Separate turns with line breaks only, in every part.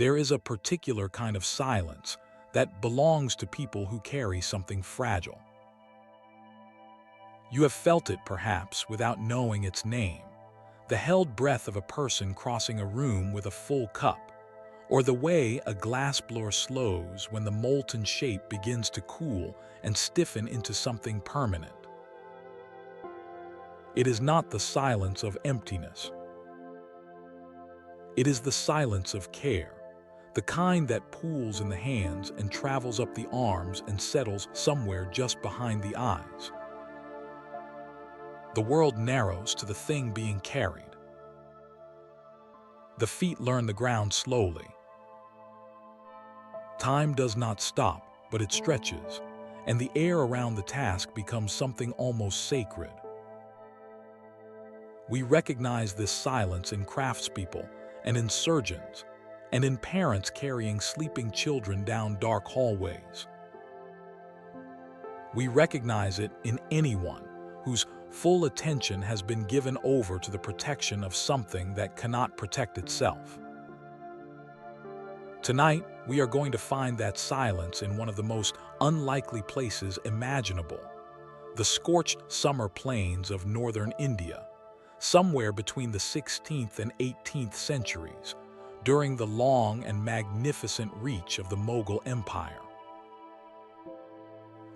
There is a particular kind of silence that belongs to people who carry something fragile. You have felt it, perhaps, without knowing its name. The held breath of a person crossing a room with a full cup, or the way a glassblower slows when the molten shape begins to cool and stiffen into something permanent. It is not the silence of emptiness. It is the silence of care, the kind that pools in the hands and travels up the arms and settles somewhere just behind the eyes. The world narrows to the thing being carried. The feet learn the ground slowly. Time does not stop, but it stretches, and the air around the task becomes something almost sacred. We recognize this silence in craftspeople and in surgeons, and in parents carrying sleeping children down dark hallways. We recognize it in anyone whose full attention has been given over to the protection of something that cannot protect itself. Tonight, we are going to find that silence in one of the most unlikely places imaginable, the scorched summer plains of northern India, somewhere between the 16th and 18th centuries, during the long and magnificent reach of the Mughal Empire.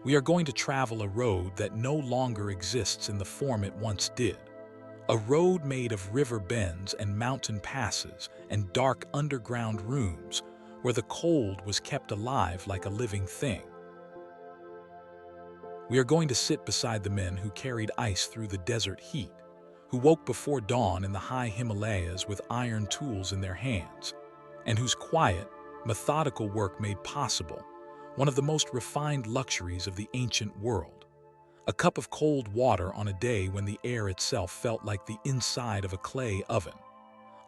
We are going to travel a road that no longer exists in the form it once did, a road made of river bends and mountain passes and dark underground rooms where the cold was kept alive like a living thing. We are going to sit beside the men who carried ice through the desert heat, who woke before dawn in the high Himalayas with iron tools in their hands, and whose quiet, methodical work made possible one of the most refined luxuries of the ancient world: a cup of cold water on a day when the air itself felt like the inside of a clay oven,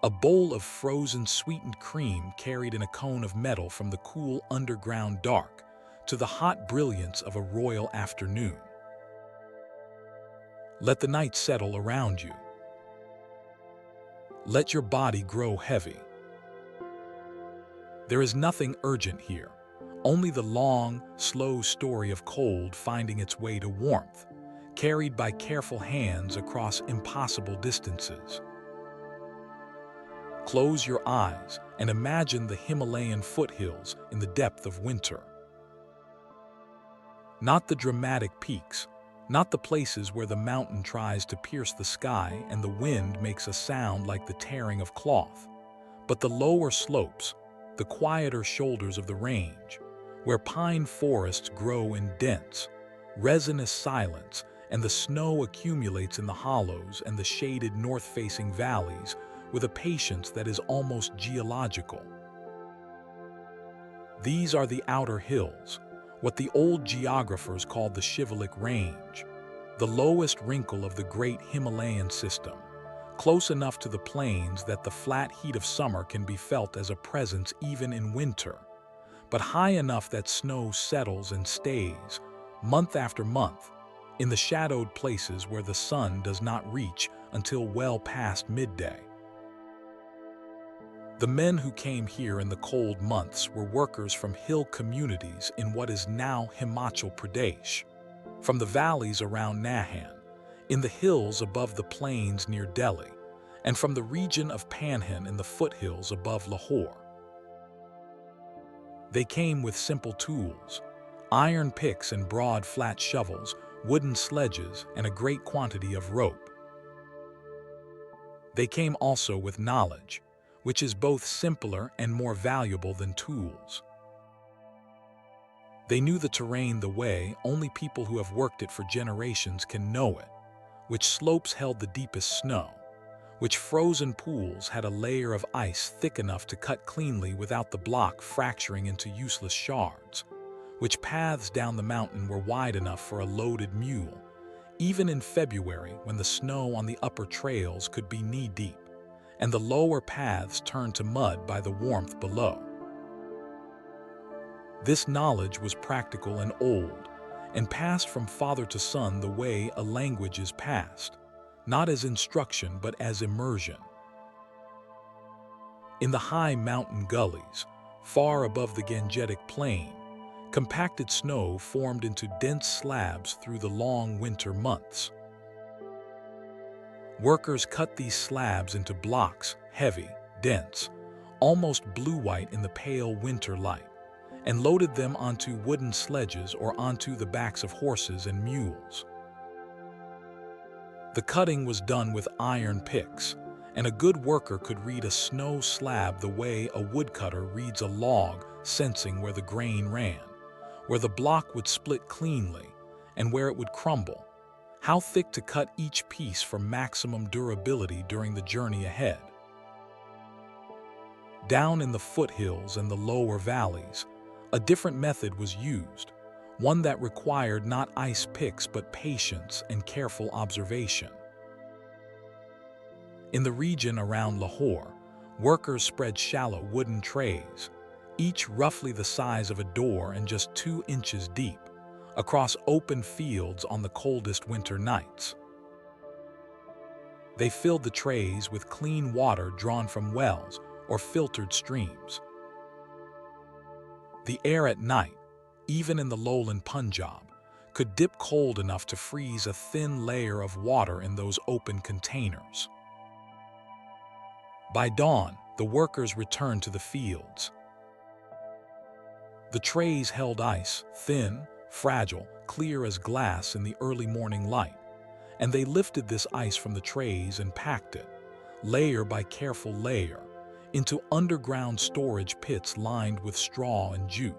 a bowl of frozen sweetened cream carried in a cone of metal from the cool underground dark to the hot brilliance of a royal afternoon. Let the night settle around you. Let your body grow heavy. There is nothing urgent here, only the long, slow story of cold finding its way to warmth, carried by careful hands across impossible distances. Close your eyes and imagine the Himalayan foothills in the depth of winter. Not the dramatic peaks, not the places where the mountain tries to pierce the sky and the wind makes a sound like the tearing of cloth, but the lower slopes, the quieter shoulders of the range, where pine forests grow in dense, resinous silence and the snow accumulates in the hollows and the shaded north-facing valleys with a patience that is almost geological. These are the outer hills, what the old geographers called the Shivalik range, the lowest wrinkle of the great Himalayan system, close enough to the plains that the flat heat of summer can be felt as a presence even in winter, but high enough that snow settles and stays, month after month, in the shadowed places where the sun does not reach until well past midday. The men who came here in the cold months were workers from hill communities in what is now Himachal Pradesh, from the valleys around Nahan, in the hills above the plains near Delhi, and from the region of Panhan in the foothills above Lahore. They came with simple tools, iron picks and broad flat shovels, wooden sledges, and a great quantity of rope. They came also with knowledge, which is both simpler and more valuable than tools. They knew the terrain the way only people who have worked it for generations can know it, which slopes held the deepest snow, which frozen pools had a layer of ice thick enough to cut cleanly without the block fracturing into useless shards, which paths down the mountain were wide enough for a loaded mule, even in February when the snow on the upper trails could be knee-deep, and the lower paths turned to mud by the warmth below. This knowledge was practical and old, and passed from father to son the way a language is passed, not as instruction but as immersion. In the high mountain gullies, far above the Gangetic Plain, compacted snow formed into dense slabs through the long winter months. Workers cut these slabs into blocks, heavy, dense, almost blue-white in the pale winter light, and loaded them onto wooden sledges or onto the backs of horses and mules. The cutting was done with iron picks, and a good worker could read a snow slab the way a woodcutter reads a log, sensing where the grain ran, where the block would split cleanly, and where it would crumble, how thick to cut each piece for maximum durability during the journey ahead. Down in the foothills and the lower valleys, a different method was used, one that required not ice picks but patience and careful observation. In the region around Lahore, workers spread shallow wooden trays, each roughly the size of a door and just 2 inches deep, across open fields on the coldest winter nights. They filled the trays with clean water drawn from wells or filtered streams. The air at night, even in the lowland Punjab, could dip cold enough to freeze a thin layer of water in those open containers. By dawn, the workers returned to the fields. The trays held ice, thin, fragile, clear as glass in the early morning light, and they lifted this ice from the trays and packed it, layer by careful layer, into underground storage pits lined with straw and jute.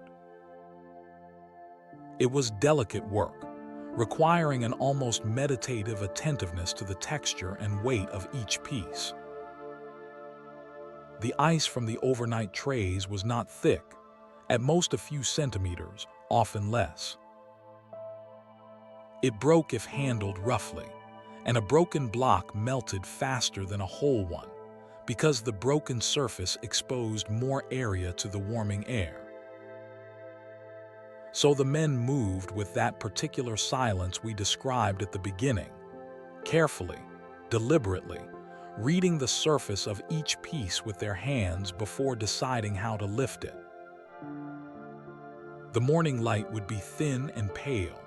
It was delicate work, requiring an almost meditative attentiveness to the texture and weight of each piece. The ice from the overnight trays was not thick, at most a few centimeters, often less. It broke if handled roughly, and a broken block melted faster than a whole one, because the broken surface exposed more area to the warming air. So the men moved with that particular silence we described at the beginning, carefully, deliberately, reading the surface of each piece with their hands before deciding how to lift it. The morning light would be thin and pale,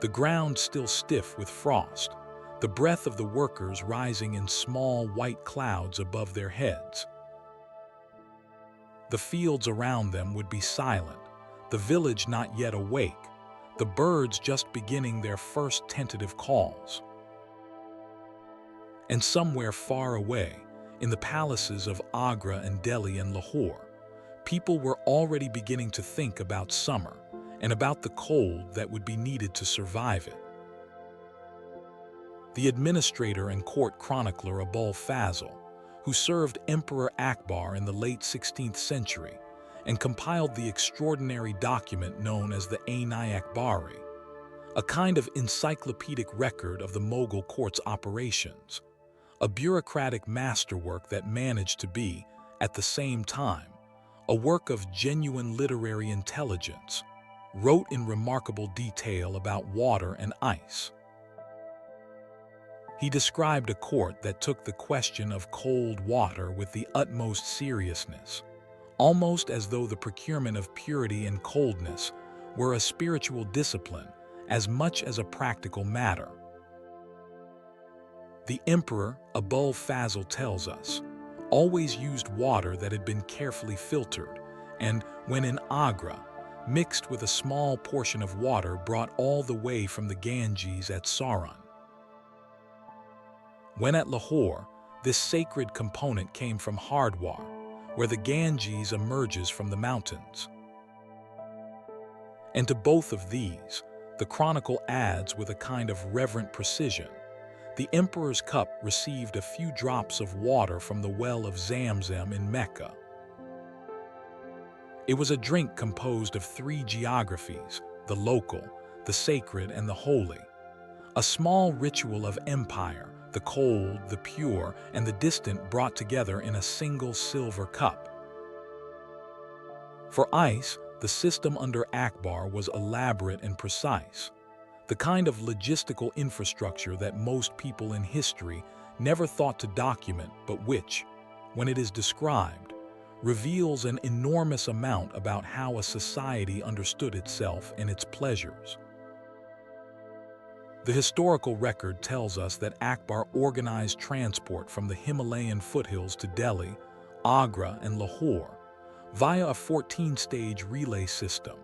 the ground still stiff with frost, the breath of the workers rising in small white clouds above their heads. The fields around them would be silent, the village not yet awake, the birds just beginning their first tentative calls. And somewhere far away, in the palaces of Agra and Delhi and Lahore, people were already beginning to think about summer and about the cold that would be needed to survive it. The administrator and court chronicler Abul Fazl, who served Emperor Akbar in the late 16th century and compiled the extraordinary document known as the Ain-i-Akbari, a kind of encyclopedic record of the Mughal court's operations, a bureaucratic masterwork that managed to be, at the same time, a work of genuine literary intelligence, wrote in remarkable detail about water and ice. He described a court that took the question of cold water with the utmost seriousness, almost as though the procurement of purity and coldness were a spiritual discipline as much as a practical matter. The emperor, Abul Fazl tells us, always used water that had been carefully filtered and, when in Agra, mixed with a small portion of water brought all the way from the Ganges at Saran. When at Lahore, this sacred component came from Hardwar, where the Ganges emerges from the mountains. And to both of these, the chronicle adds with a kind of reverent precision, the emperor's cup received a few drops of water from the well of Zamzam in Mecca. It was a drink composed of 3 geographies, the local, the sacred, and the holy, a small ritual of empire, the cold, the pure, and the distant brought together in a single silver cup. For ice, the system under Akbar was elaborate and precise, the kind of logistical infrastructure that most people in history never thought to document, but which, when it is described, reveals an enormous amount about how a society understood itself and its pleasures. The historical record tells us that Akbar organized transport from the Himalayan foothills to Delhi, Agra, and Lahore via a 14-stage relay system,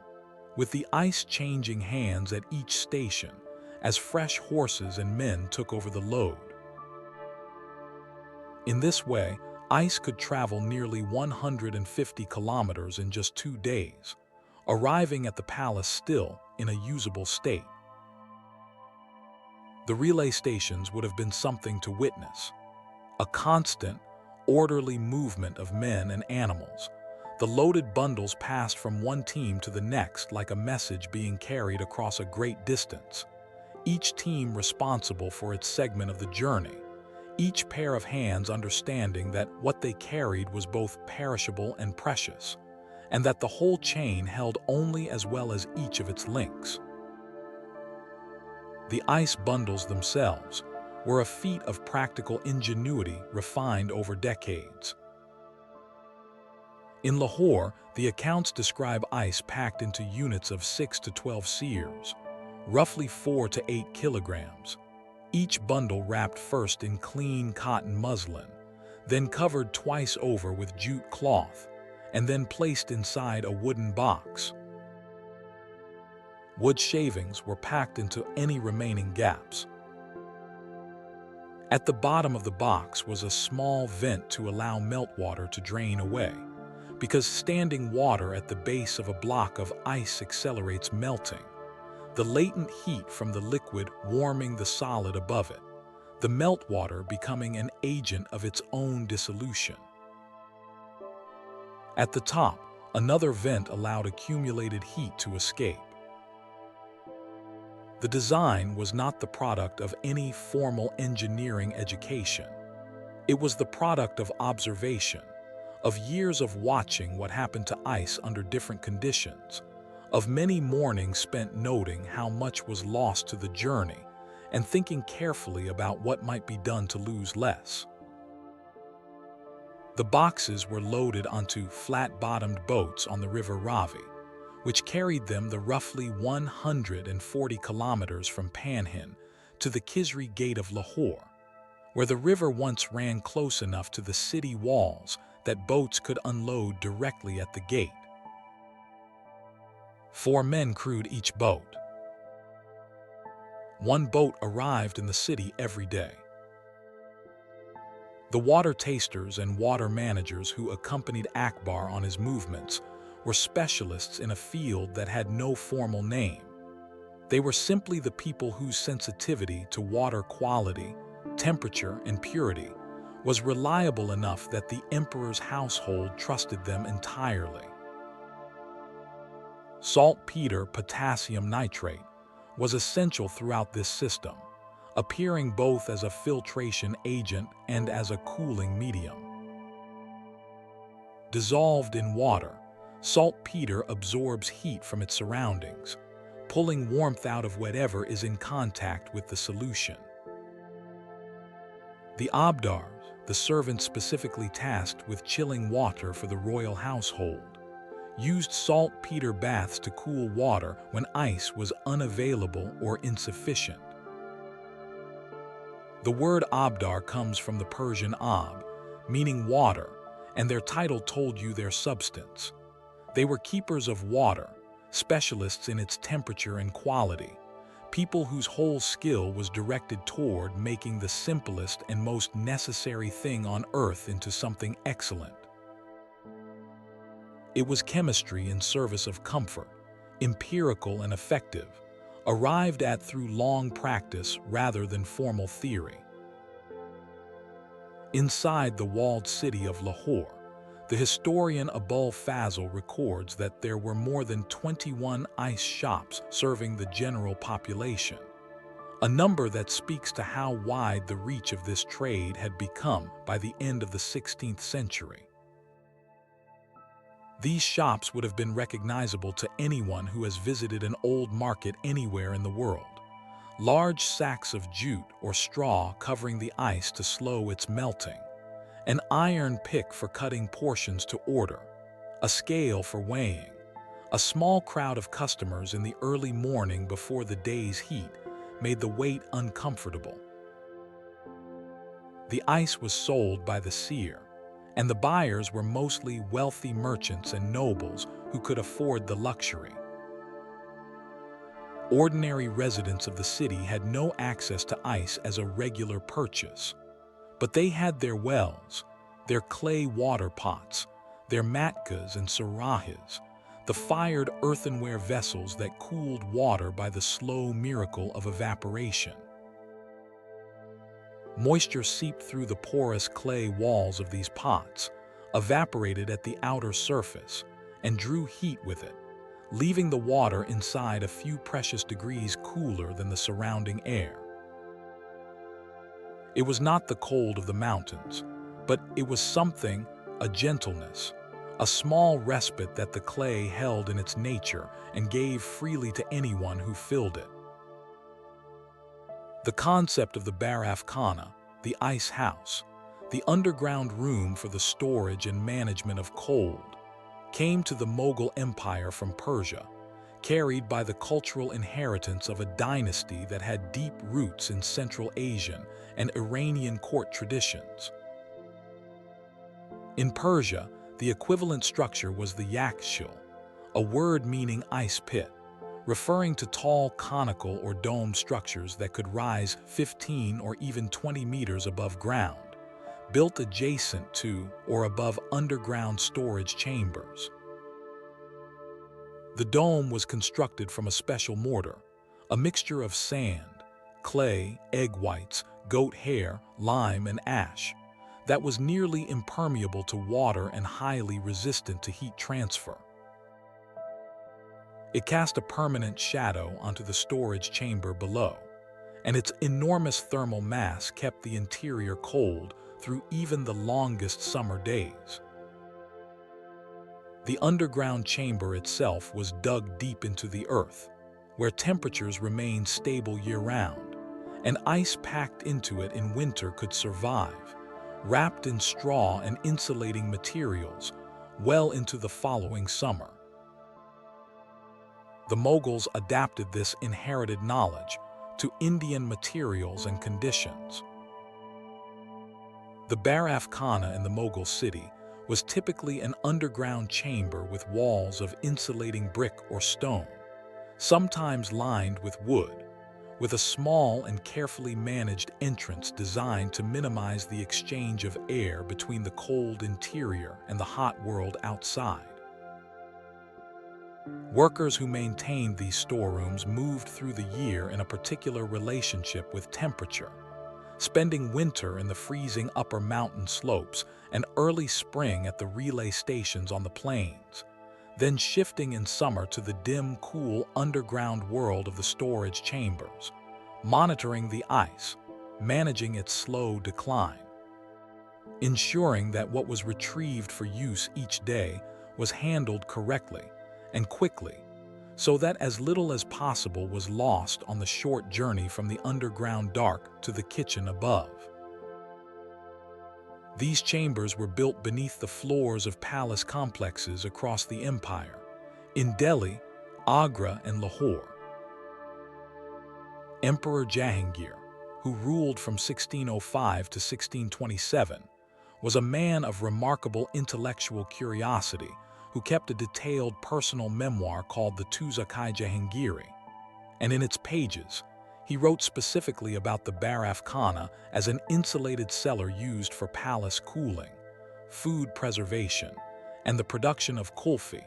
with the ice changing hands at each station as fresh horses and men took over the load. In this way, ice could travel nearly 150 kilometers in just 2 days, arriving at the palace still in a usable state. The relay stations would have been something to witness, a constant, orderly movement of men and animals. The loaded bundles passed from one team to the next like a message being carried across a great distance, each team responsible for its segment of the journey, each pair of hands understanding that what they carried was both perishable and precious, and that the whole chain held only as well as each of its links. The ice bundles themselves were a feat of practical ingenuity refined over decades. In Lahore, the accounts describe ice packed into units of 6 to 12 seers, roughly 4 to 8 kilograms, each bundle wrapped first in clean cotton muslin, then covered twice over with jute cloth, and then placed inside a wooden box. Wood shavings were packed into any remaining gaps. At the bottom of the box was a small vent to allow meltwater to drain away, because standing water at the base of a block of ice accelerates melting, the latent heat from the liquid warming the solid above it, the meltwater becoming an agent of its own dissolution. At the top, another vent allowed accumulated heat to escape. The design was not the product of any formal engineering education. It was the product of observation, of years of watching what happened to ice under different conditions, of many mornings spent noting how much was lost to the journey and thinking carefully about what might be done to lose less. The boxes were loaded onto flat-bottomed boats on the river Ravi, which carried them the roughly 140 kilometers from Panhin to the Kisri Gate of Lahore, where the river once ran close enough to the city walls that boats could unload directly at the gate. 4 men crewed each boat. 1 boat arrived in the city every day. The water tasters and water managers who accompanied Akbar on his movements were specialists in a field that had no formal name. They were simply the people whose sensitivity to water quality, temperature, and purity was reliable enough that the emperor's household trusted them entirely. Saltpeter potassium nitrate was essential throughout this system, appearing both as a filtration agent and as a cooling medium. Dissolved in water, saltpeter absorbs heat from its surroundings, pulling warmth out of whatever is in contact with the solution. The aabdars, the servants specifically tasked with chilling water for the royal household, used saltpeter baths to cool water when ice was unavailable or insufficient. The word aabdar comes from the Persian ab, meaning water, and their title told you their substance. They were keepers of water, specialists in its temperature and quality, people whose whole skill was directed toward making the simplest and most necessary thing on earth into something excellent. It was chemistry in service of comfort, empirical and effective, arrived at through long practice rather than formal theory. Inside the walled city of Lahore, the historian Abul Fazl records that there were more than 21 ice shops serving the general population, a number that speaks to how wide the reach of this trade had become by the end of the 16th century. These shops would have been recognizable to anyone who has visited an old market anywhere in the world. Large sacks of jute or straw covering the ice to slow its melting, an iron pick for cutting portions to order, a scale for weighing. A small crowd of customers in the early morning before the day's heat made the wait uncomfortable. The ice was sold by the seer, and the buyers were mostly wealthy merchants and nobles who could afford the luxury. Ordinary residents of the city had no access to ice as a regular purchase, but they had their wells, their clay water pots, their matkas and sarahis, the fired earthenware vessels that cooled water by the slow miracle of evaporation. Moisture seeped through the porous clay walls of these pots, evaporated at the outer surface, and drew heat with it, leaving the water inside a few precious degrees cooler than the surrounding air. It was not the cold of the mountains, but it was something, a gentleness, a small respite that the clay held in its nature and gave freely to anyone who filled it. The concept of the baraf khana, the ice house, the underground room for the storage and management of cold, came to the Mughal Empire from Persia, carried by the cultural inheritance of a dynasty that had deep roots in Central Asian and Iranian court traditions. In Persia, the equivalent structure was the yakshil, a word meaning ice pit, referring to tall conical or dome structures that could rise 15 or even 20 meters above ground, built adjacent to or above underground storage chambers. The dome was constructed from a special mortar, a mixture of sand, clay, egg whites, goat hair, lime, and ash, that was nearly impermeable to water and highly resistant to heat transfer. It cast a permanent shadow onto the storage chamber below, and its enormous thermal mass kept the interior cold through even the longest summer days. The underground chamber itself was dug deep into the earth, where temperatures remained stable year-round, and ice packed into it in winter could survive, wrapped in straw and insulating materials, well into the following summer. The Mughals adapted this inherited knowledge to Indian materials and conditions. The baraf khana in the Mughal city was typically an underground chamber with walls of insulating brick or stone, sometimes lined with wood, with a small and carefully managed entrance designed to minimize the exchange of air between the cold interior and the hot world outside. Workers who maintained these storerooms moved through the year in a particular relationship with temperature, spending winter in the freezing upper mountain slopes and early spring at the relay stations on the plains, then shifting in summer to the dim, cool underground world of the storage chambers, monitoring the ice, managing its slow decline, ensuring that what was retrieved for use each day was handled correctly and quickly, so that as little as possible was lost on the short journey from the underground dark to the kitchen above. These chambers were built beneath the floors of palace complexes across the empire, in Delhi, Agra, and Lahore. Emperor Jahangir, who ruled from 1605 to 1627, was a man of remarkable intellectual curiosity who kept a detailed personal memoir called the Tuzak-i-Jahangiri, and in its pages, he wrote specifically about the baraf khana as an insulated cellar used for palace cooling, food preservation, and the production of kulfi,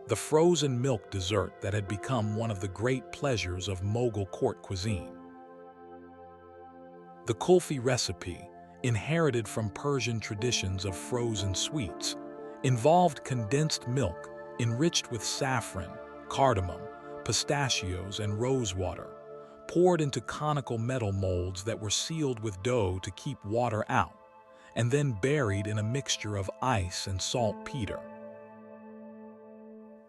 the frozen milk dessert that had become one of the great pleasures of Mughal court cuisine. The kulfi recipe, inherited from Persian traditions of frozen sweets, involved condensed milk enriched with saffron, cardamom, pistachios, and rosewater, poured into conical metal molds that were sealed with dough to keep water out, and then buried in a mixture of ice and saltpeter.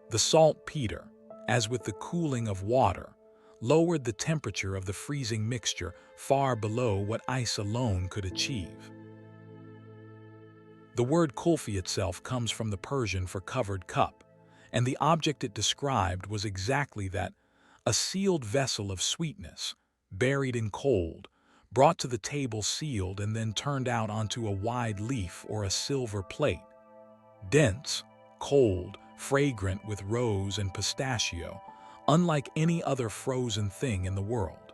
The saltpeter, as with the cooling of water, lowered the temperature of the freezing mixture far below what ice alone could achieve. The word kulfi itself comes from the Persian for covered cup, and the object it described was exactly that, a sealed vessel of sweetness, buried in cold, brought to the table sealed and then turned out onto a wide leaf or a silver plate. Dense, cold, fragrant with rose and pistachio, unlike any other frozen thing in the world.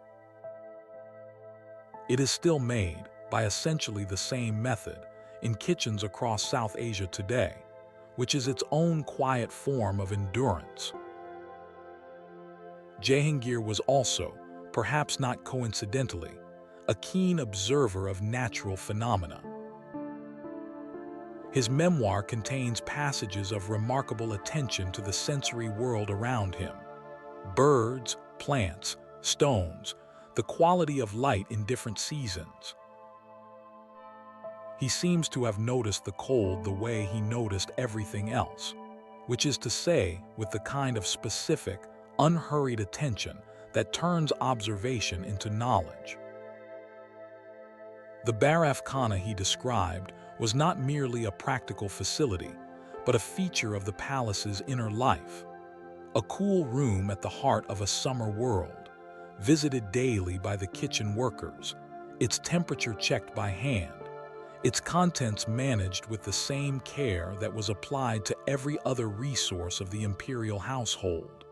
It is still made, by essentially the same method, in kitchens across South Asia today, which is its own quiet form of endurance. Jahangir was also, perhaps not coincidentally, a keen observer of natural phenomena. His memoir contains passages of remarkable attention to the sensory world around him: birds, plants, stones, the quality of light in different seasons. He seems to have noticed the cold the way he noticed everything else, which is to say, with the kind of specific, unhurried attention that turns observation into knowledge. The baraf khana he described was not merely a practical facility, but a feature of the palace's inner life. A cool room at the heart of a summer world, visited daily by the kitchen workers, its temperature checked by hand, its contents managed with the same care that was applied to every other resource of the imperial household.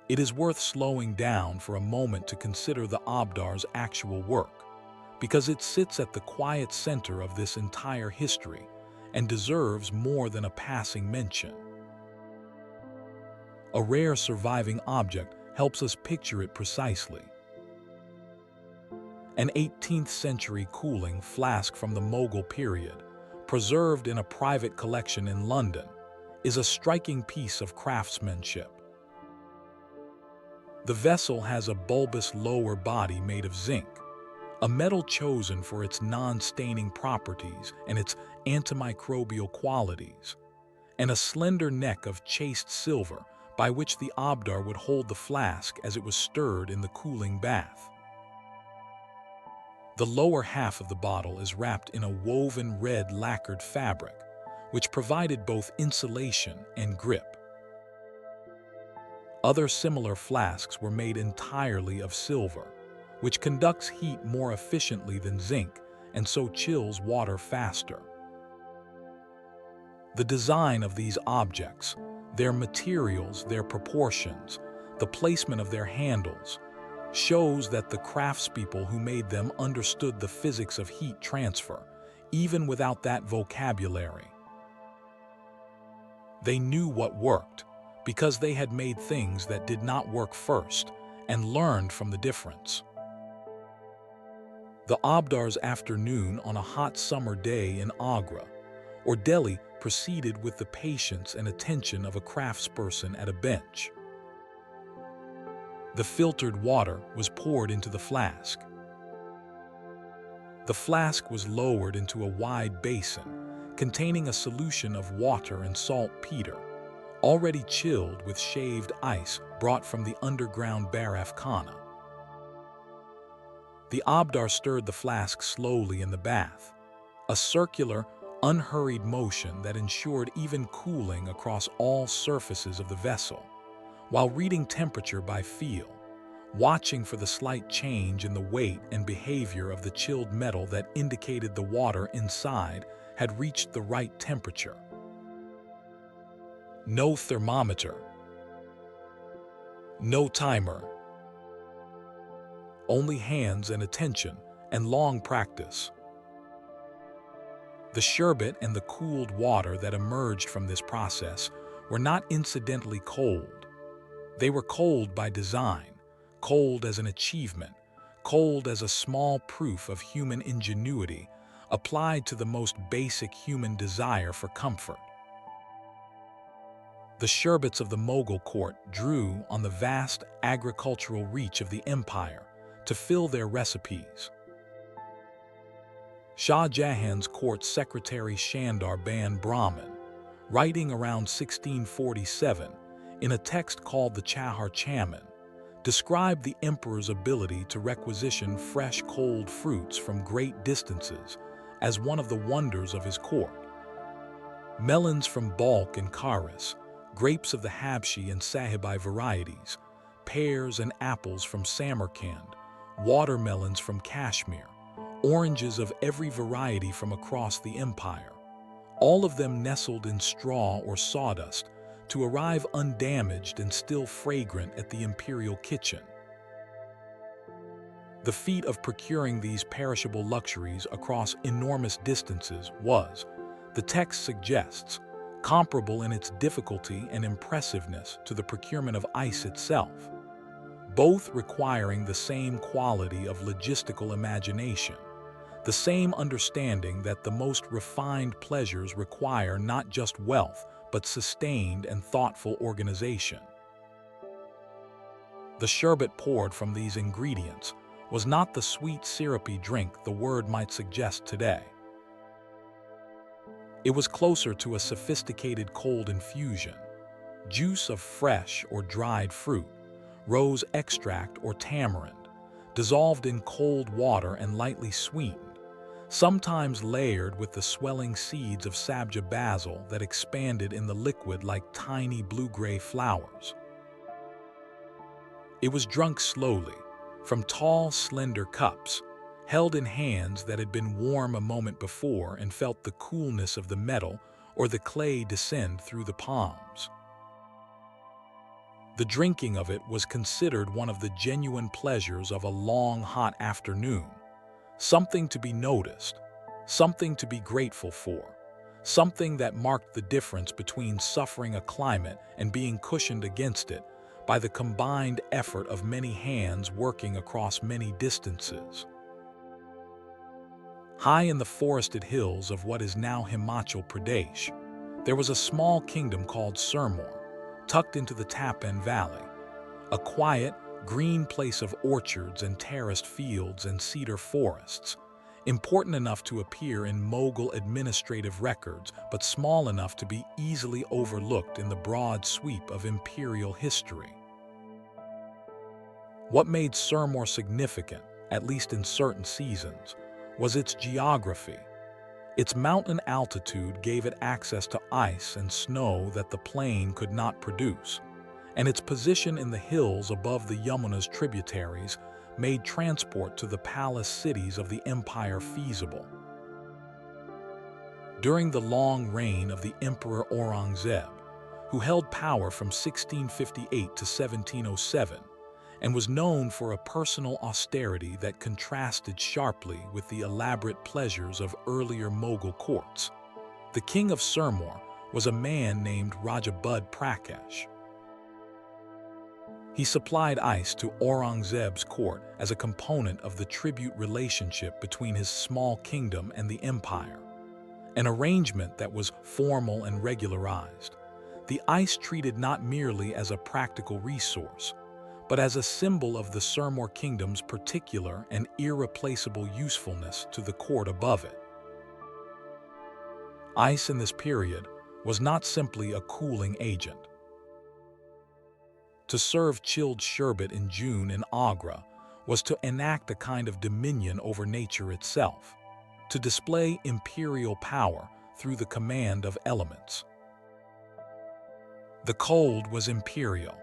It is worth slowing down for a moment to consider the aabdar's actual work, because it sits at the quiet center of this entire history and deserves more than a passing mention. A rare surviving object helps us picture it precisely. An 18th century cooling flask from the Mughal period, preserved in a private collection in London, is a striking piece of craftsmanship. The vessel has a bulbous lower body made of zinc, a metal chosen for its non-staining properties and its antimicrobial qualities, and a slender neck of chased silver by which the aabdar would hold the flask as it was stirred in the cooling bath. The lower half of the bottle is wrapped in a woven red lacquered fabric, which provided both insulation and grip. Other similar flasks were made entirely of silver, which conducts heat more efficiently than zinc and so chills water faster. The design of these objects, their materials, their proportions, the placement of their handles, shows that the craftspeople who made them understood the physics of heat transfer, even without that vocabulary. They knew what worked, because they had made things that did not work first and learned from the difference. The aabdar's afternoon on a hot summer day in Agra or Delhi proceeded with the patience and attention of a craftsperson at a bench. The filtered water was poured into the flask. The flask was lowered into a wide basin containing a solution of water and saltpeter, already chilled with shaved ice brought from the underground baraf khana. The aabdar stirred the flask slowly in the bath, a circular, unhurried motion that ensured even cooling across all surfaces of the vessel, while reading temperature by feel, watching for the slight change in the weight and behavior of the chilled metal that indicated the water inside had reached the right temperature. No thermometer, no timer, only hands and attention and long practice. The sherbet and the cooled water that emerged from this process were not incidentally cold. They were cold by design, cold as an achievement, cold as a small proof of human ingenuity applied to the most basic human desire for comfort. The sherbets of the Mughal court drew on the vast agricultural reach of the empire to fill their recipes. Shah Jahan's court secretary Shandar Ban Brahman, writing around 1647 in a text called the Chahar Chaman, described the emperor's ability to requisition fresh cold fruits from great distances as one of the wonders of his court. Melons from Balkh and Kharis, grapes of the Habshi and Sahibi varieties, pears and apples from Samarkand, watermelons from Kashmir, oranges of every variety from across the empire, all of them nestled in straw or sawdust to arrive undamaged and still fragrant at the imperial kitchen. The feat of procuring these perishable luxuries across enormous distances was, the text suggests, comparable in its difficulty and impressiveness to the procurement of ice itself, both requiring the same quality of logistical imagination, the same understanding that the most refined pleasures require not just wealth, but sustained and thoughtful organization. The sherbet poured from these ingredients was not the sweet, syrupy drink the word might suggest today. It was closer to a sophisticated cold infusion, juice of fresh or dried fruit, rose extract or tamarind, dissolved in cold water and lightly sweetened, sometimes layered with the swelling seeds of sabja basil that expanded in the liquid like tiny blue-gray flowers. It was drunk slowly, from tall, slender cups, held in hands that had been warm a moment before and felt the coolness of the metal or the clay descend through the palms. The drinking of it was considered one of the genuine pleasures of a long, hot afternoon, something to be noticed, something to be grateful for, something that marked the difference between suffering a climate and being cushioned against it by the combined effort of many hands working across many distances. High in the forested hills of what is now Himachal Pradesh, there was a small kingdom called Sirmaur, tucked into the Tapan Valley, a quiet, green place of orchards and terraced fields and cedar forests, important enough to appear in Mughal administrative records, but small enough to be easily overlooked in the broad sweep of imperial history. What made Sirmaur significant, at least in certain seasons, was its geography. Its mountain altitude gave it access to ice and snow that the plain could not produce, and its position in the hills above the Yamuna's tributaries made transport to the palace cities of the empire feasible. During the long reign of the Emperor Aurangzeb, who held power from 1658 to 1707, and was known for a personal austerity that contrasted sharply with the elaborate pleasures of earlier Mughal courts, the king of Sirmaur was a man named Raja Budh Prakash. He supplied ice to Aurangzeb's court as a component of the tribute relationship between his small kingdom and the empire, an arrangement that was formal and regularized. The ice treated not merely as a practical resource, but as a symbol of the Sirmaur kingdom's particular and irreplaceable usefulness to the court above it. Ice in this period was not simply a cooling agent. To serve chilled sherbet in June in Agra was to enact a kind of dominion over nature itself, to display imperial power through the command of elements. The cold was imperial.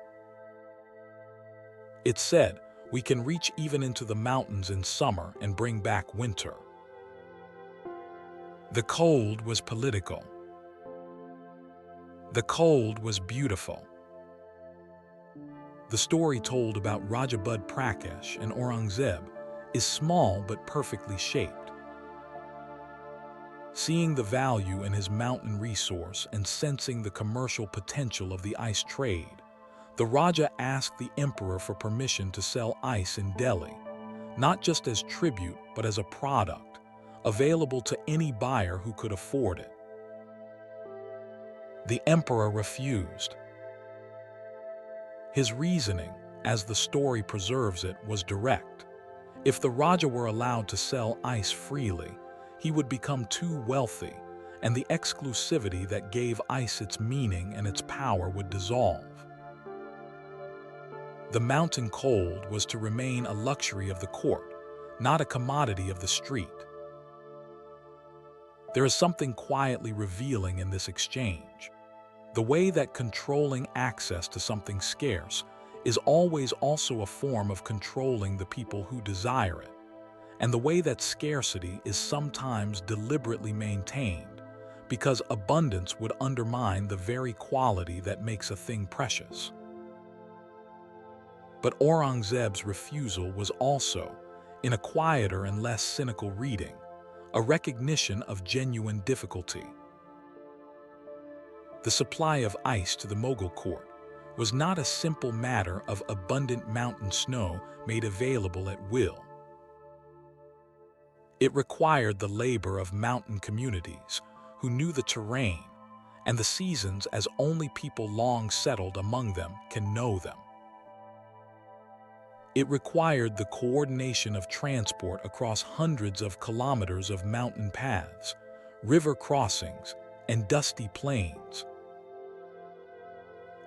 It said, "We can reach even into the mountains in summer and bring back winter." The cold was political. The cold was beautiful. The story told about Raja Budh Prakash and Aurangzeb is small but perfectly shaped. Seeing the value in his mountain resource and sensing the commercial potential of the ice trade, the Raja asked the emperor for permission to sell ice in Delhi, not just as tribute but as a product, available to any buyer who could afford it. The emperor refused. His reasoning, as the story preserves it, was direct. If the Raja were allowed to sell ice freely, he would become too wealthy, and the exclusivity that gave ice its meaning and its power would dissolve. The mountain cold was to remain a luxury of the court, not a commodity of the street. There is something quietly revealing in this exchange. The way that controlling access to something scarce is always also a form of controlling the people who desire it, and the way that scarcity is sometimes deliberately maintained because abundance would undermine the very quality that makes a thing precious. But Aurangzeb's refusal was also, in a quieter and less cynical reading, a recognition of genuine difficulty. The supply of ice to the Mughal court was not a simple matter of abundant mountain snow made available at will. It required the labor of mountain communities who knew the terrain and the seasons as only people long settled among them can know them. It required the coordination of transport across hundreds of kilometers of mountain paths, river crossings, and dusty plains.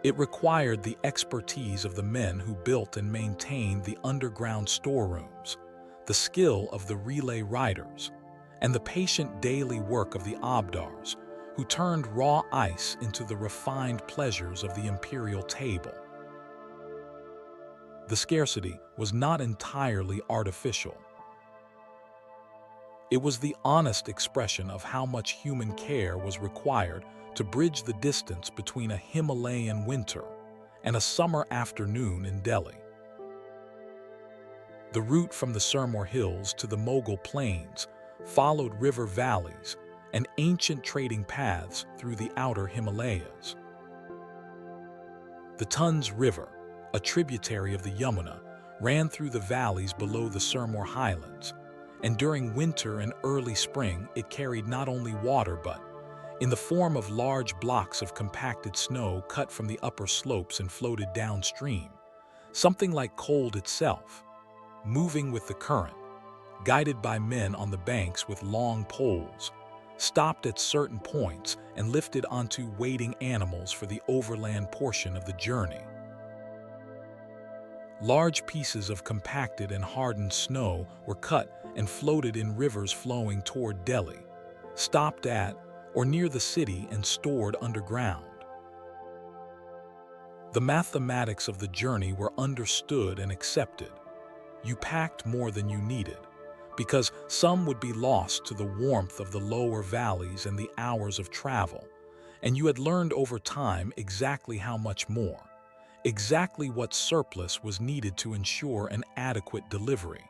It required the expertise of the men who built and maintained the underground storerooms, the skill of the relay riders, and the patient daily work of the aabdars, who turned raw ice into the refined pleasures of the imperial table. The scarcity was not entirely artificial. It was the honest expression of how much human care was required to bridge the distance between a Himalayan winter and a summer afternoon in Delhi. The route from the Sirmur Hills to the Mughal plains followed river valleys and ancient trading paths through the outer Himalayas. The Tons River, a tributary of the Yamuna, ran through the valleys below the Sirmur highlands, and during winter and early spring it carried not only water but, in the form of large blocks of compacted snow cut from the upper slopes and floated downstream, something like cold itself, moving with the current, guided by men on the banks with long poles, stopped at certain points and lifted onto waiting animals for the overland portion of the journey. Large pieces of compacted and hardened snow were cut and floated in rivers flowing toward Delhi, stopped at or near the city and stored underground. The mathematics of the journey were understood and accepted. You packed more than you needed, because some would be lost to the warmth of the lower valleys and the hours of travel, and you had learned over time exactly how much more, exactly what surplus was needed to ensure an adequate delivery.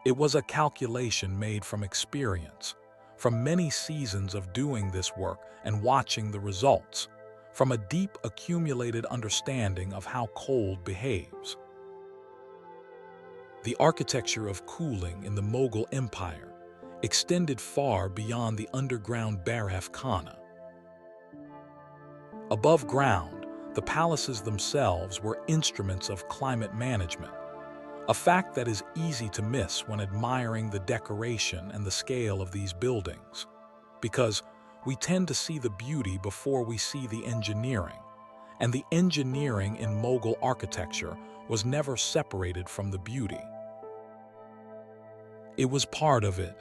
It was a calculation made from experience, from many seasons of doing this work and watching the results, from a deep accumulated understanding of how cold behaves. The architecture of cooling in the Mughal Empire extended far beyond the underground baraf khana. Above ground, the palaces themselves were instruments of climate management, a fact that is easy to miss when admiring the decoration and the scale of these buildings, because we tend to see the beauty before we see the engineering, and the engineering in Mughal architecture was never separated from the beauty. It was part of it.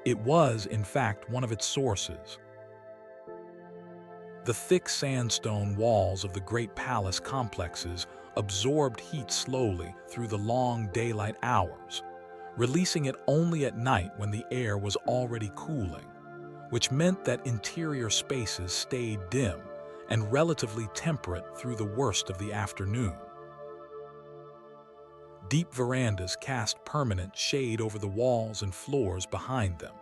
It was, in fact, one of its sources. The thick sandstone walls of the great palace complexes absorbed heat slowly through the long daylight hours, releasing it only at night when the air was already cooling, which meant that interior spaces stayed dim and relatively temperate through the worst of the afternoon. Deep verandas cast permanent shade over the walls and floors behind them.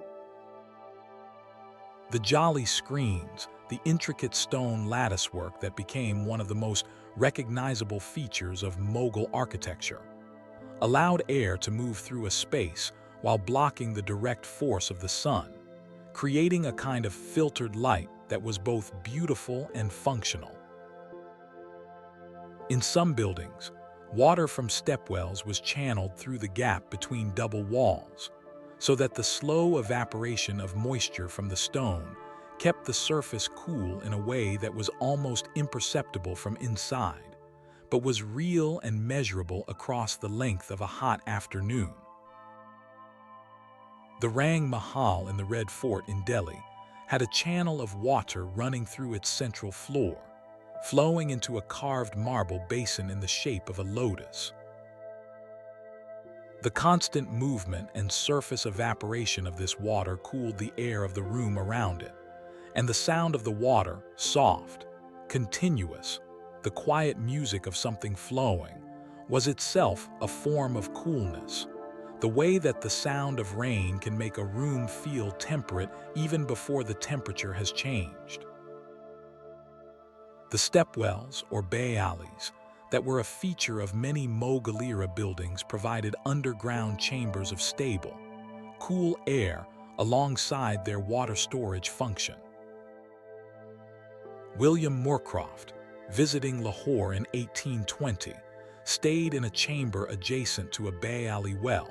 The jalis screens, the intricate stone latticework that became one of the most recognizable features of Mughal architecture, allowed air to move through a space while blocking the direct force of the sun, creating a kind of filtered light that was both beautiful and functional. In some buildings, water from stepwells was channeled through the gap between double walls, so that the slow evaporation of moisture from the stone kept the surface cool in a way that was almost imperceptible from inside, but was real and measurable across the length of a hot afternoon. The Rang Mahal in the Red Fort in Delhi had a channel of water running through its central floor, flowing into a carved marble basin in the shape of a lotus. The constant movement and surface evaporation of this water cooled the air of the room around it, and the sound of the water, soft, continuous, the quiet music of something flowing, was itself a form of coolness. The way that the sound of rain can make a room feel temperate even before the temperature has changed. The stepwells, or bay alleys, that were a feature of many Mughal era buildings provided underground chambers of stable, cool air alongside their water storage function. William Moorcroft, visiting Lahore in 1820, stayed in a chamber adjacent to a bay alley well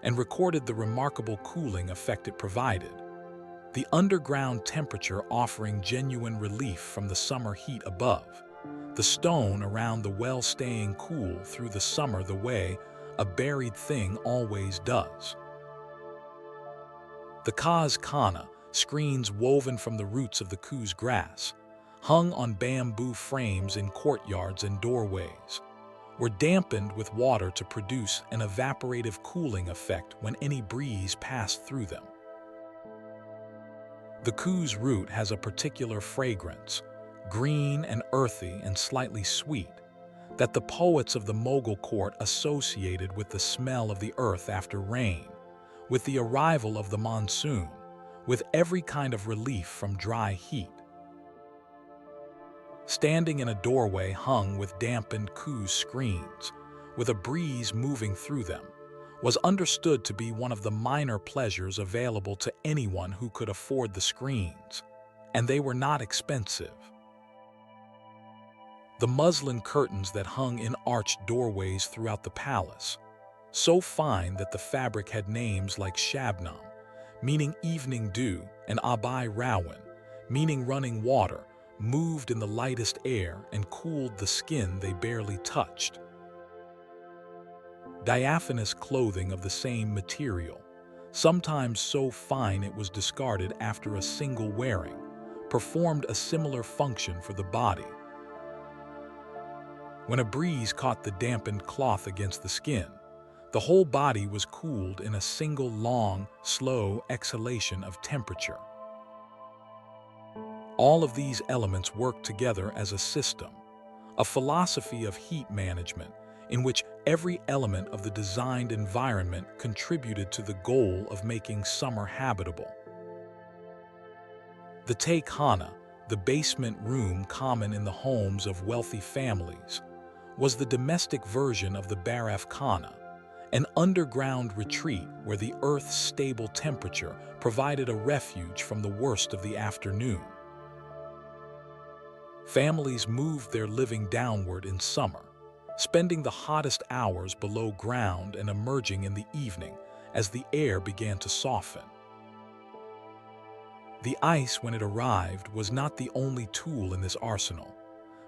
and recorded the remarkable cooling effect it provided, the underground temperature offering genuine relief from the summer heat above, the stone around the well staying cool through the summer the way a buried thing always does. The khana, screens woven from the roots of the khus grass, hung on bamboo frames in courtyards and doorways, were dampened with water to produce an evaporative cooling effect when any breeze passed through them. The khus root has a particular fragrance, green and earthy and slightly sweet, that the poets of the Mughal court associated with the smell of the earth after rain, with the arrival of the monsoon, with every kind of relief from dry heat. Standing in a doorway hung with dampened khus screens, with a breeze moving through them, was understood to be one of the minor pleasures available to anyone who could afford the screens, and they were not expensive. The muslin curtains that hung in arched doorways throughout the palace, so fine that the fabric had names like Shabnam, meaning evening dew, and Abai Rawan, meaning running water, moved in the lightest air and cooled the skin they barely touched. Diaphanous clothing of the same material, sometimes so fine it was discarded after a single wearing, performed a similar function for the body. When a breeze caught the dampened cloth against the skin, the whole body was cooled in a single long, slow exhalation of temperature. All of these elements work together as a system, a philosophy of heat management in which every element of the designed environment contributed to the goal of making summer habitable. The khana, the basement room common in the homes of wealthy families, was the domestic version of the baraf khana, an underground retreat where the Earth's stable temperature provided a refuge from the worst of the afternoon. Families moved their living downward in summer, spending the hottest hours below ground and emerging in the evening as the air began to soften. The ice, when it arrived, was not the only tool in this arsenal,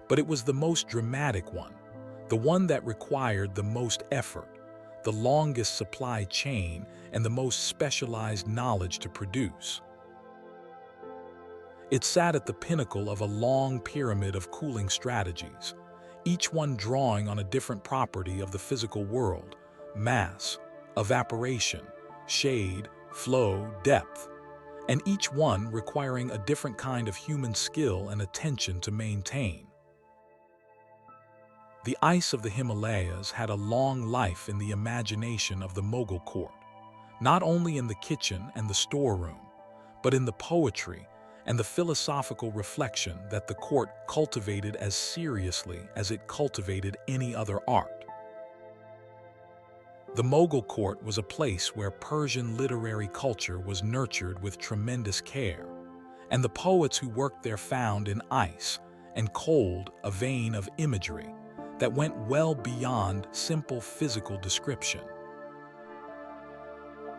but it was the most dramatic one, the one that required the most effort, the longest supply chain, and the most specialized knowledge to produce. It sat at the pinnacle of a long pyramid of cooling strategies, each one drawing on a different property of the physical world: mass, evaporation, shade, flow, depth, and each one requiring a different kind of human skill and attention to maintain. The ice of the Himalayas had a long life in the imagination of the Mughal court, not only in the kitchen and the storeroom, but in the poetry and the philosophical reflection that the court cultivated as seriously as it cultivated any other art. The Mughal court was a place where Persian literary culture was nurtured with tremendous care, and the poets who worked there found in ice and cold a vein of imagery that went well beyond simple physical description.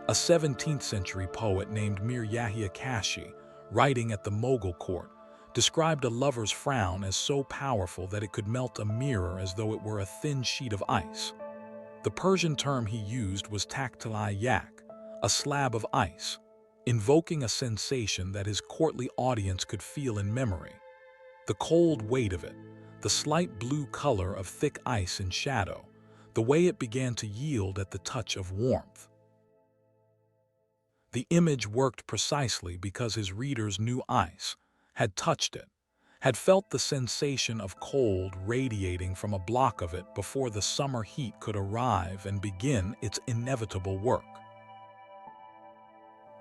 A 17th century poet named Mir Yahya Kashi, writing at the Mughal court, described a lover's frown as so powerful that it could melt a mirror as though it were a thin sheet of ice. The Persian term he used was taktili yak, a slab of ice, invoking a sensation that his courtly audience could feel in memory. The cold weight of it, the slight blue color of thick ice in shadow, the way it began to yield at the touch of warmth. The image worked precisely because his readers knew ice, had touched it, had felt the sensation of cold radiating from a block of it before the summer heat could arrive and begin its inevitable work.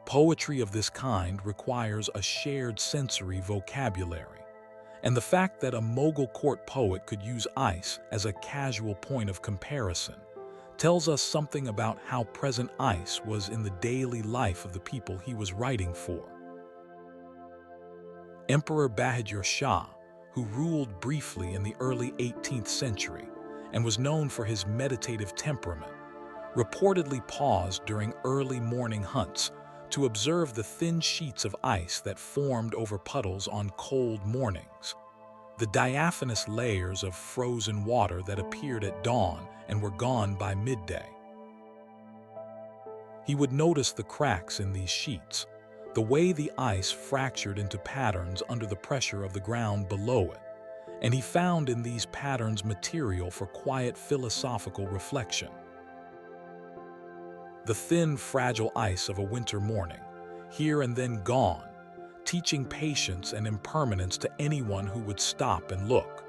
Poetry of this kind requires a shared sensory vocabulary, and the fact that a Mughal court poet could use ice as a casual point of comparison tells us something about how present ice was in the daily life of the people he was writing for. Emperor Bahadur Shah, who ruled briefly in the early 18th century and was known for his meditative temperament, reportedly paused during early morning hunts to observe the thin sheets of ice that formed over puddles on cold mornings, the diaphanous layers of frozen water that appeared at dawn and were gone by midday. He would notice the cracks in these sheets, the way the ice fractured into patterns under the pressure of the ground below it, and he found in these patterns material for quiet philosophical reflection. The thin, fragile ice of a winter morning, here and then gone, teaching patience and impermanence to anyone who would stop and look.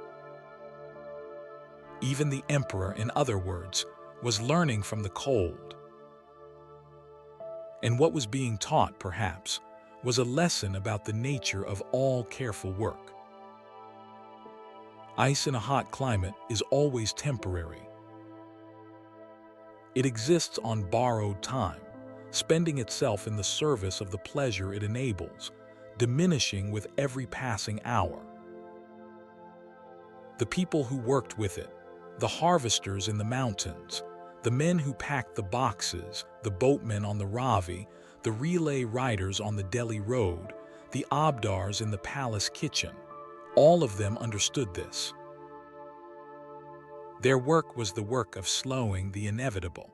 Even the emperor, in other words, was learning from the cold. And what was being taught, perhaps, was a lesson about the nature of all careful work. Ice in a hot climate is always temporary. It exists on borrowed time, spending itself in the service of the pleasure it enables, diminishing with every passing hour. The people who worked with it, the harvesters in the mountains, the men who packed the boxes, the boatmen on the Ravi, the relay riders on the Delhi road, the aabdars in the palace kitchen, all of them understood this. Their work was the work of slowing the inevitable,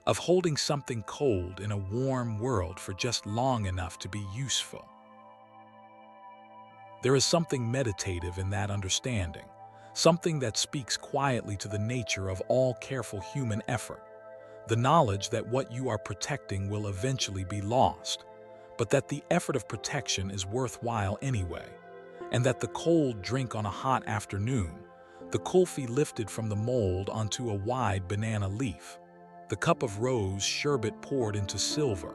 of holding something cold in a warm world for just long enough to be useful. There is something meditative in that understanding, something that speaks quietly to the nature of all careful human effort, the knowledge that what you are protecting will eventually be lost, but that the effort of protection is worthwhile anyway, and that the cold drink on a hot afternoon, the kulfi lifted from the mold onto a wide banana leaf, the cup of rose sherbet poured into silver,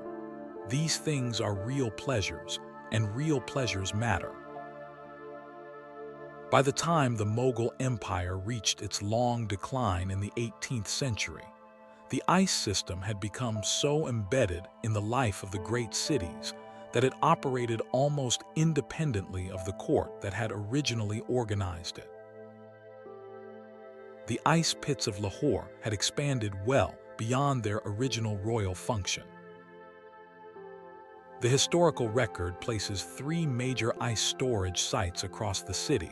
these things are real pleasures, and real pleasures matter. By the time the Mughal Empire reached its long decline in the 18th century, the ice system had become so embedded in the life of the great cities that it operated almost independently of the court that had originally organized it. The ice pits of Lahore had expanded well beyond their original royal function. The historical record places 3 major ice storage sites across the city,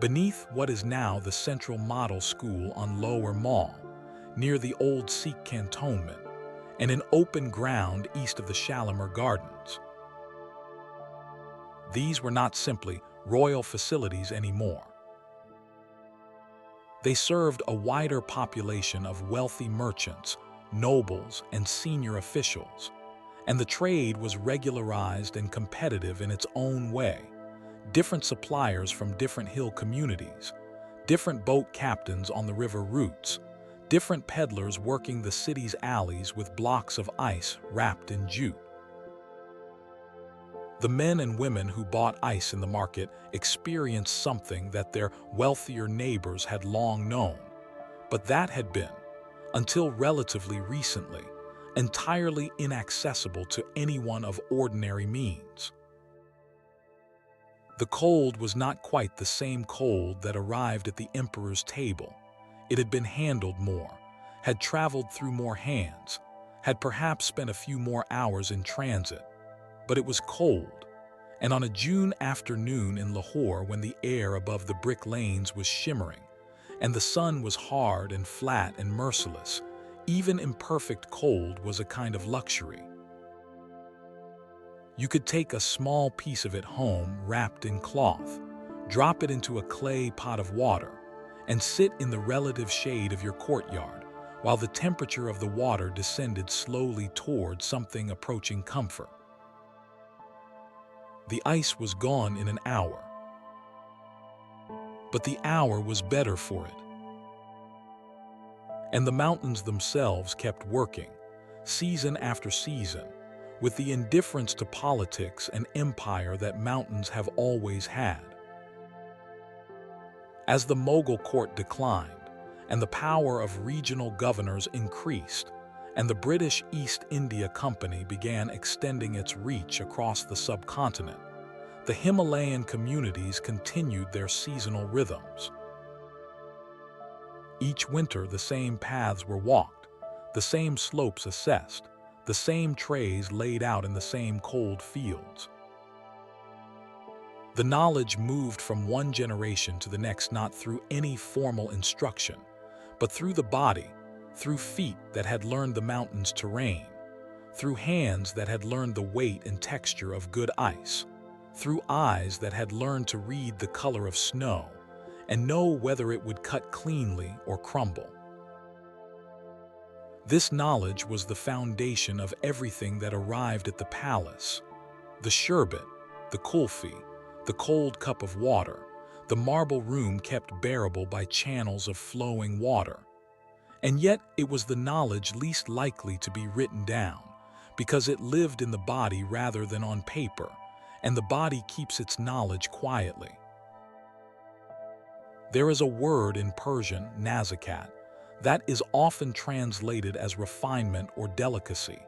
beneath what is now the Central Model School on Lower Mall, near the old Sikh cantonment, and in open ground east of the Shalimar Gardens. These were not simply royal facilities anymore. They served a wider population of wealthy merchants, nobles, and senior officials, and the trade was regularized and competitive in its own way. Different suppliers from different hill communities, different boat captains on the river routes, different peddlers working the city's alleys with blocks of ice wrapped in jute. The men and women who bought ice in the market experienced something that their wealthier neighbors had long known, but that had been, until relatively recently, entirely inaccessible to anyone of ordinary means. The cold was not quite the same cold that arrived at the emperor's table. It had been handled more, had traveled through more hands, had perhaps spent a few more hours in transit, but it was cold, and on a June afternoon in Lahore when the air above the brick lanes was shimmering, and the sun was hard and flat and merciless, even imperfect cold was a kind of luxury, You could take a small piece of it home wrapped in cloth, drop it into a clay pot of water, and sit in the relative shade of your courtyard while the temperature of the water descended slowly toward something approaching comfort. The ice was gone in an hour, but the hour was better for it. And the mountains themselves kept working, season after season, with the indifference to politics and empire that mountains have always had. As the Mughal court declined, and the power of regional governors increased, and the British East India Company began extending its reach across the subcontinent, the Himalayan communities continued their seasonal rhythms. Each winter the same paths were walked, the same slopes assessed, the same trays laid out in the same cold fields. The knowledge moved from one generation to the next not through any formal instruction, but through the body, through feet that had learned the mountain's terrain, through hands that had learned the weight and texture of good ice, through eyes that had learned to read the color of snow and know whether it would cut cleanly or crumble. This knowledge was the foundation of everything that arrived at the palace: the sherbet, the kulfi, the cold cup of water, the marble room kept bearable by channels of flowing water. And yet it was the knowledge least likely to be written down, because it lived in the body rather than on paper, and the body keeps its knowledge quietly. There is a word in Persian, nazakat, that is often translated as refinement or delicacy,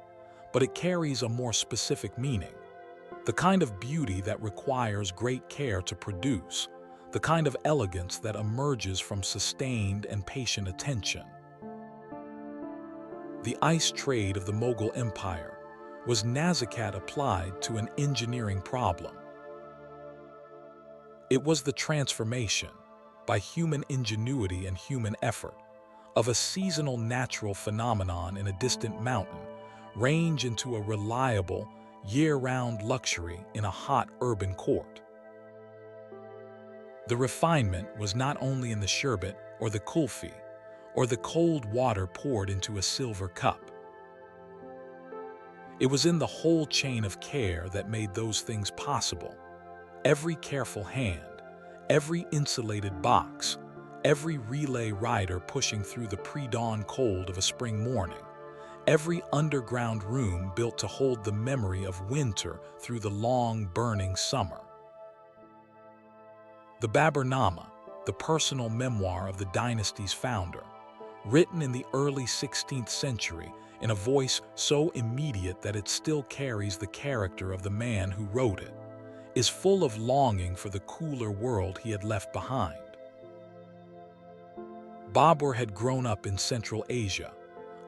but it carries a more specific meaning. The kind of beauty that requires great care to produce, the kind of elegance that emerges from sustained and patient attention. The ice trade of the Mughal Empire was nazakat applied to an engineering problem. It was the transformation, by human ingenuity and human effort, of a seasonal natural phenomenon in a distant mountain range into a reliable, year-round luxury in a hot urban court. The refinement was not only in the sherbet or the kulfi, or the cold water poured into a silver cup. It was in the whole chain of care that made those things possible. Every careful hand, every insulated box, every relay rider pushing through the pre-dawn cold of a spring morning, every underground room built to hold the memory of winter through the long, burning summer. The Baburnama, the personal memoir of the dynasty's founder, written in the early 16th century in a voice so immediate that it still carries the character of the man who wrote it, is full of longing for the cooler world he had left behind. Babur had grown up in Central Asia,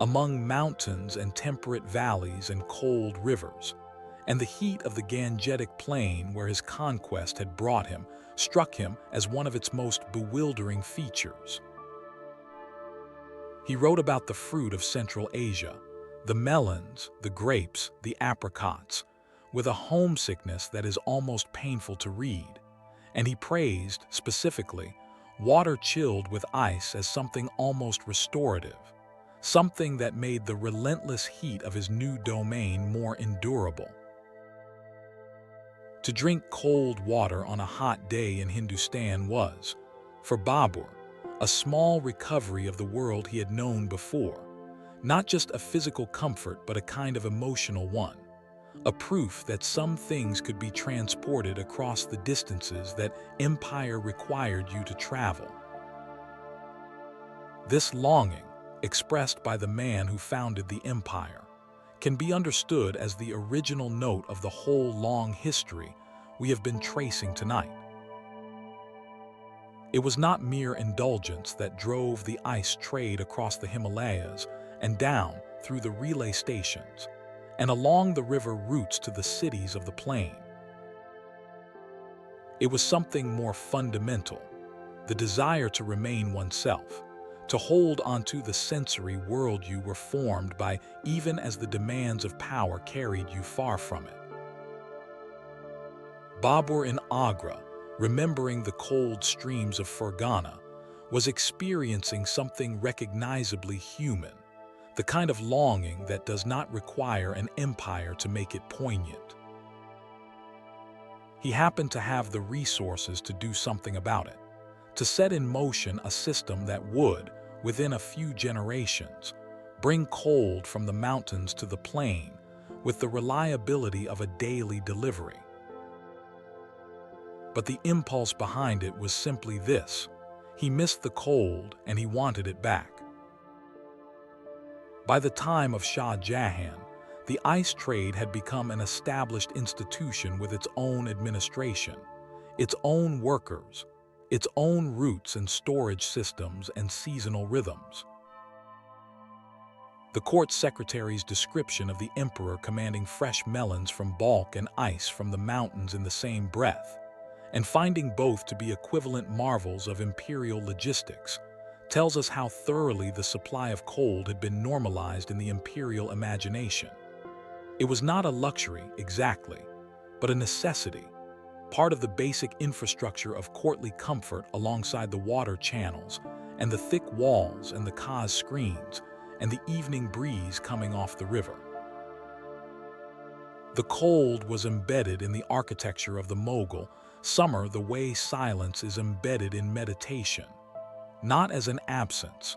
among mountains and temperate valleys and cold rivers, and the heat of the Gangetic plain where his conquest had brought him struck him as one of its most bewildering features. He wrote about the fruit of Central Asia, the melons, the grapes, the apricots, with a homesickness that is almost painful to read, and he praised, specifically, water chilled with ice as something almost restorative, something that made the relentless heat of his new domain more endurable. To drink cold water on a hot day in Hindustan was, for Babur, a small recovery of the world he had known before, not just a physical comfort but a kind of emotional one, a proof that some things could be transported across the distances that empire required you to travel. This longing, expressed by the man who founded the empire, can be understood as the original note of the whole long history we have been tracing tonight. It was not mere indulgence that drove the ice trade across the Himalayas and down through the relay stations and along the river routes to the cities of the plain. It was something more fundamental, the desire to remain oneself, to hold onto the sensory world you were formed by even as the demands of power carried you far from it. Babur in Agra, remembering the cold streams of Fergana, was experiencing something recognizably human, the kind of longing that does not require an empire to make it poignant. He happened to have the resources to do something about it, to set in motion a system that would, within a few generations, bring cold from the mountains to the plain with the reliability of a daily delivery. But the impulse behind it was simply this: he missed the cold and he wanted it back. By the time of Shah Jahan, the ice trade had become an established institution with its own administration, its own workers, its own routes and storage systems and seasonal rhythms. The court secretary's description of the emperor commanding fresh melons from Balkh and ice from the mountains in the same breath, and finding both to be equivalent marvels of imperial logistics, tells us how thoroughly the supply of cold had been normalized in the imperial imagination. It was not a luxury, exactly, but a necessity, part of the basic infrastructure of courtly comfort alongside the water channels and the thick walls and the khus screens and the evening breeze coming off the river. The cold was embedded in the architecture of the Mughal summer the way silence is embedded in meditation, not as an absence,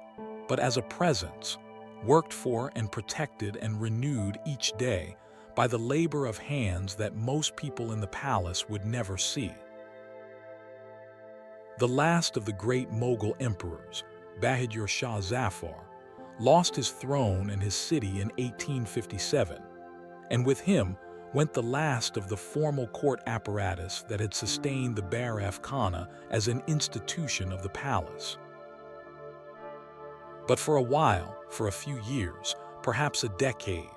but as a presence, worked for and protected and renewed each day by the labor of hands that most people in the palace would never see. The last of the great Mughal emperors, Bahadur Shah Zafar, lost his throne and his city in 1857, and with him went the last of the formal court apparatus that had sustained the baraf khana as an institution of the palace. But for a while, for a few years, perhaps a decade,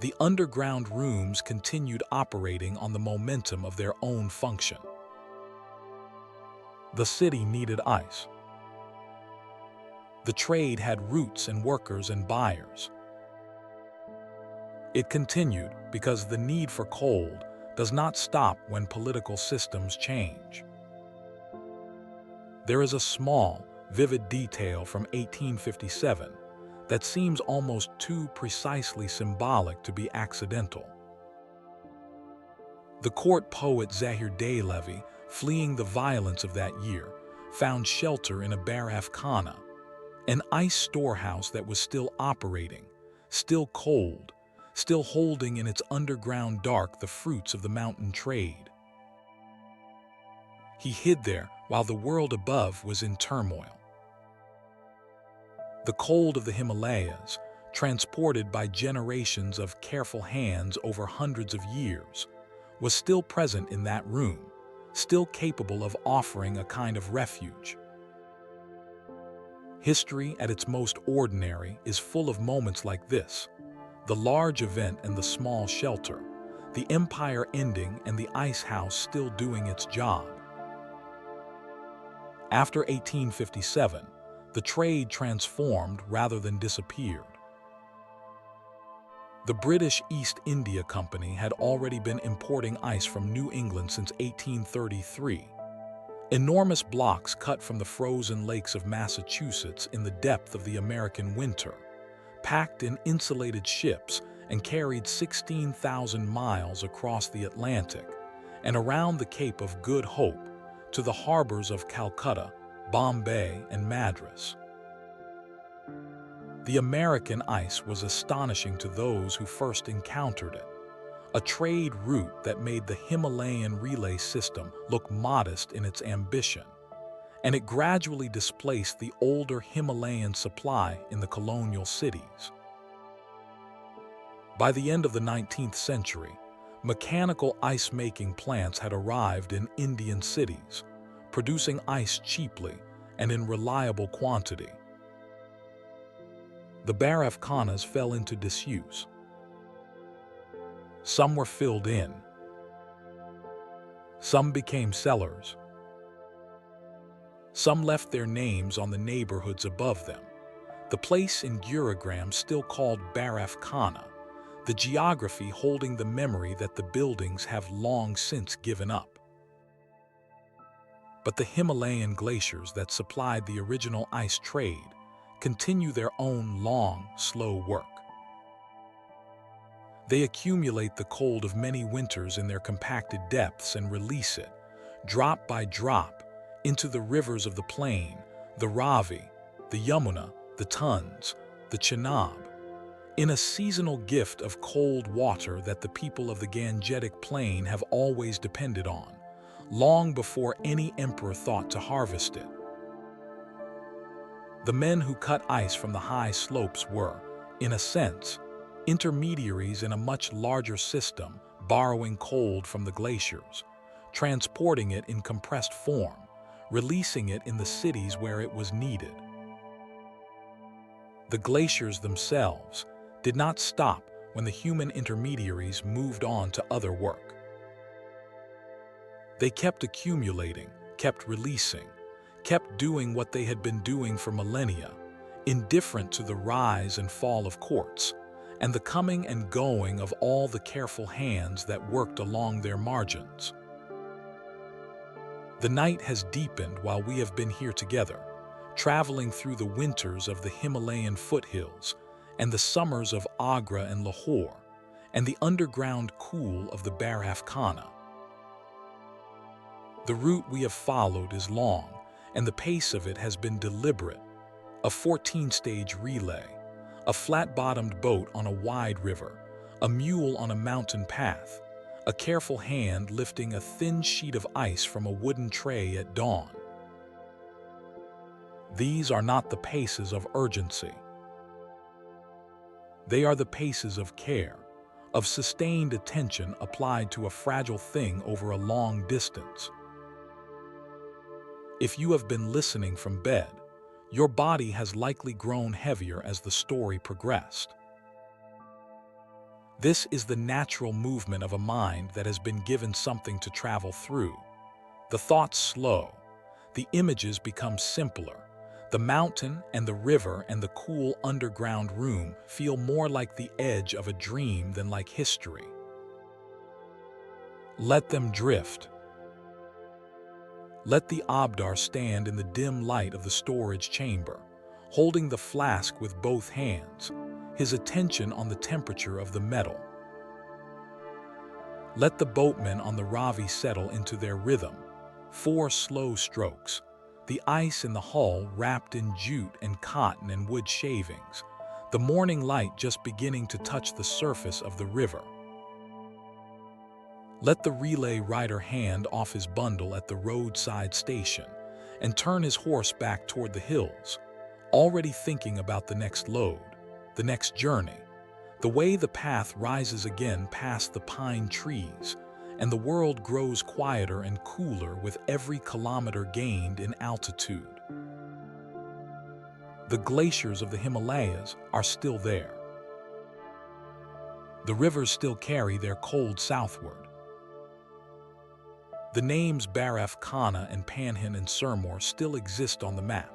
the underground rooms continued operating on the momentum of their own function. The city needed ice. The trade had routes and workers and buyers. It continued because the need for cold does not stop when political systems change. There is a small, vivid detail from 1857 that seems almost too precisely symbolic to be accidental. The court poet Zahir Dehlevi, fleeing the violence of that year, found shelter in a baraf khana, an ice storehouse that was still operating, still cold, still holding in its underground dark the fruits of the mountain trade. He hid there while the world above was in turmoil. The cold of the Himalayas, transported by generations of careful hands over hundreds of years, was still present in that room, still capable of offering a kind of refuge. History at its most ordinary is full of moments like this: the large event and the small shelter, the empire ending and the ice house still doing its job. After 1857, the trade transformed rather than disappeared. The British East India Company had already been importing ice from New England since 1833. Enormous blocks cut from the frozen lakes of Massachusetts in the depth of the American winter, packed in insulated ships and carried 16,000 miles across the Atlantic and around the Cape of Good Hope to the harbors of Calcutta, Bombay, and Madras. The American ice was astonishing to those who first encountered it, a trade route that made the Himalayan relay system look modest in its ambition, and it gradually displaced the older Himalayan supply in the colonial cities. By the end of the 19th century, mechanical ice-making plants had arrived in Indian cities, producing ice cheaply and in reliable quantity. The baraf khanas fell into disuse. Some were filled in. Some became cellars. Some left their names on the neighborhoods above them. The place in Gurugram still called baraf khana, the geography holding the memory that the buildings have long since given up. but the Himalayan glaciers that supplied the original ice trade continue their own long, slow work. They accumulate the cold of many winters in their compacted depths and release it, drop by drop, into the rivers of the plain, the Ravi, the Yamuna, the Tons, the Chenab, in a seasonal gift of cold water that the people of the Gangetic Plain have always depended on, long before any emperor thought to harvest it. The men who cut ice from the high slopes were, in a sense, intermediaries in a much larger system, borrowing cold from the glaciers, transporting it in compressed form, releasing it in the cities where it was needed. The glaciers themselves did not stop when the human intermediaries moved on to other work. They kept accumulating, kept releasing, kept doing what they had been doing for millennia, indifferent to the rise and fall of quartz, and the coming and going of all the careful hands that worked along their margins. The night has deepened while we have been here together, traveling through the winters of the Himalayan foothills and the summers of Agra and Lahore, and the underground cool of the Baraf Khana. The route we have followed is long, and the pace of it has been deliberate, a 14-stage relay, a flat-bottomed boat on a wide river, a mule on a mountain path, a careful hand lifting a thin sheet of ice from a wooden tray at dawn. These are not the paces of urgency. They are the paces of care, of sustained attention applied to a fragile thing over a long distance. If you have been listening from bed, your body has likely grown heavier as the story progressed. This is the natural movement of a mind that has been given something to travel through. The thoughts slow, the images become simpler. The mountain and the river and the cool underground room feel more like the edge of a dream than like history. Let them drift. Let the aabdar stand in the dim light of the storage chamber, holding the flask with both hands, his attention on the temperature of the metal. Let the boatmen on the Ravi settle into their rhythm, 4 slow strokes, the ice in the hull wrapped in jute and cotton and wood shavings, the morning light just beginning to touch the surface of the river. Let the relay rider hand off his bundle at the roadside station and turn his horse back toward the hills, already thinking about the next load, the next journey, the way the path rises again past the pine trees, and the world grows quieter and cooler with every kilometer gained in altitude. The glaciers of the Himalayas are still there. The rivers still carry their cold southward. The names Baraf Khana and Panhin and Surmor still exist on the map,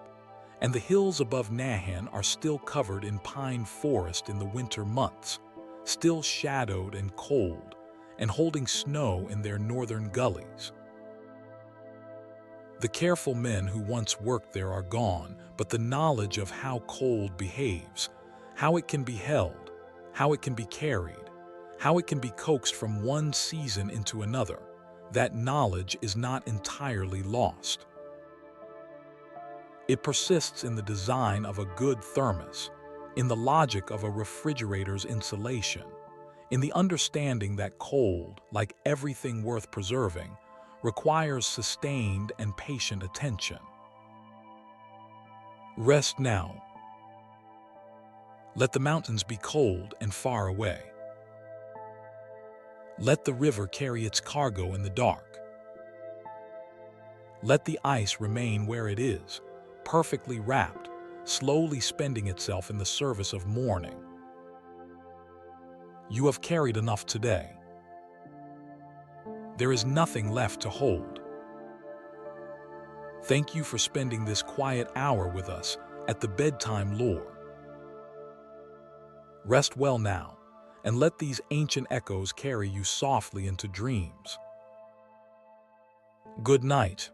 and the hills above Nahan are still covered in pine forest in the winter months, still shadowed and cold, and holding snow in their northern gullies. The careful men who once worked there are gone, but the knowledge of how cold behaves, how it can be held, how it can be carried, how it can be coaxed from one season into another, that knowledge is not entirely lost. It persists in the design of a good thermos, in the logic of a refrigerator's insulation, in the understanding that cold, like everything worth preserving, requires sustained and patient attention. Rest now. Let the mountains be cold and far away. Let the river carry its cargo in the dark. Let the ice remain where it is, perfectly wrapped, slowly spending itself in the service of mourning. You have carried enough today. There is nothing left to hold. Thank you for spending this quiet hour with us at the Bedtime Lore. Rest well now, and let these ancient echoes carry you softly into dreams. Good night.